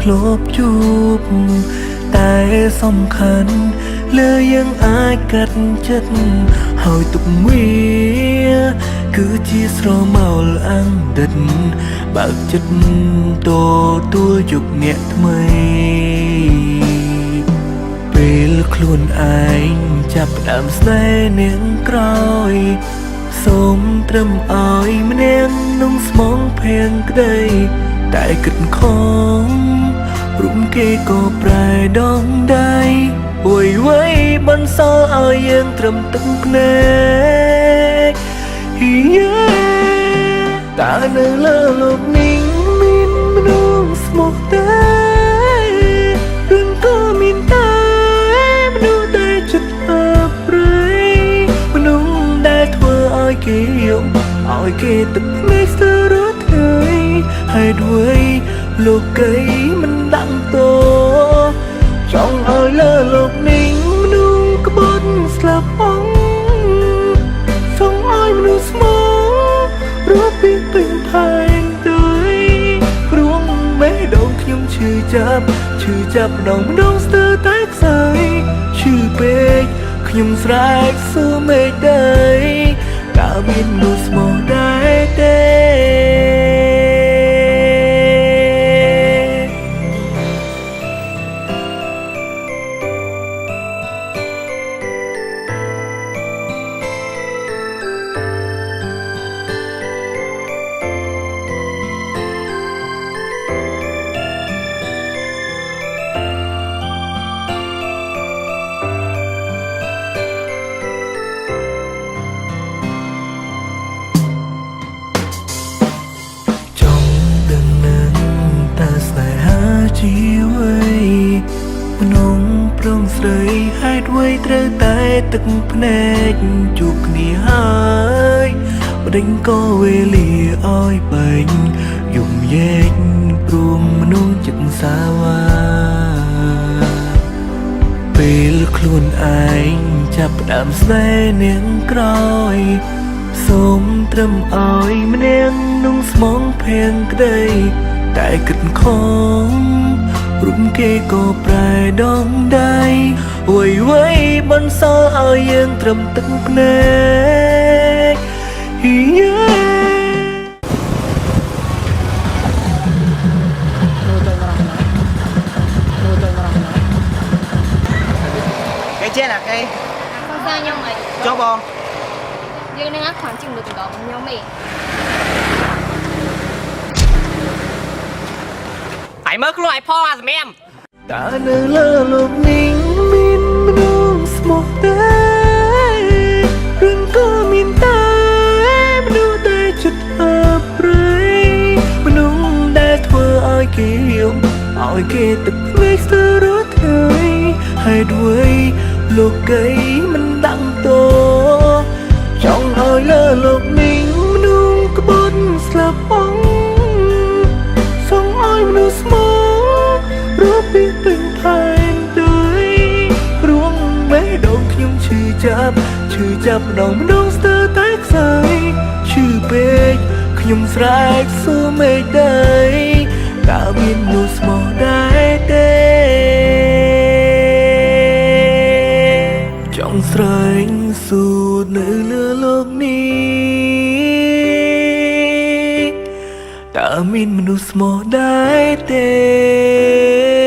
ลบจูบแต่สำคัญเลยยังอายกัดចិត្តហើយទុកវាគឺជាស្រមោលអាំងដិតបើកចិត្តទទួលយកអ្នកថ្មីពេលខ្លួនឯងចាប់ផ្ដើមស្នេហ៍នាងក្រោយសូមត្រឹមឲ្យម្នាក់នឹងស្មងភៀងក្តីតែគិតខំរុំគេក៏ប្រែដងដៃអួយវៃបន្សល់ឲ្យយើងត្រឹមទឹកភ្នែកតើនៅលើលោកនេះមានមនុស្សស្មោះទេឬក៏មានតែមនុស្សដែលចិត្តអាប់រៃមនុស្សដែលធ្វើឲ្យគេយំឲ្យគេទឹកភ្នែកស្ទើរថ្ងៃហើយด้วยលោកីមិនដឹងតោចង់ឲ្យលើលោកនេះមនុស្សក្បត់ស្លាប់អងចង់ឲ្យមនុស្សស្មោះរត់ពីពេញផែនដីព្រោះបេះដូងខ្ញុំឈឺចាប់ម្ដងស្ទើរតែខ្សែឈឺពេកខ្ញុំស្រែកសួរមេឃដីតើមានមនុស្សស្មោះដែរទេជីវ័យមនុស្សព្រមស្រីហេតុអ្វីត្រូវតែទឹកភ្នែកជួបគ្នាហើយបដិញក៏វេលាឲ្យបែងយំយែកព្រមមនុស្សចិត្តសាវាពេលខ្លួនឯងចាប់ផ្ដើមស្នេហ៍នាងក្រោយសូមត្រឹមឲ្យម្នាក់នឹងស្មងភៀងក្តីតែគិតខំរុំគេក៏ប្រែដងដៃអួយវៃបន្សល់ឲ្យយើងត្រឹមទឹកភ្នែកcái chết là cái con ra nhau mày cho bò dương đang ác khoảng chừng được đó cùng nhau mày phải mất luôn ai po à em តើនៅលើលោកនេះមានមនុស្សស្មោះទេឬក៏មានតែមនុស្សដែលចិត្តអាប់រៃមនុស្សដែលធ្វើឲ្យគេយំឲ្យគេទឹកភ្នែកស្ទើរថ្ងៃហើយด้วยលោកីមិនដឹងតោចង់ឲ្យលើលោកនេះមនុស្សក្បត់ស្លាប់អងចង់ឲ្យមនុស្សស្មោះរត់ពីពេញផែនដីព្រោះបេះដូងខ្ញុំឈឺចាប់ម្ដងស្ទើរតែខ្សែឈឺពេកខ្ញុំស្រែកសួរមេឃដីតើមានមនុស្សស្មោះដែរទេចង់ស្រែកសួរនៅលើលោកនេះតើមានមនុស្សស្មោះដែរទេ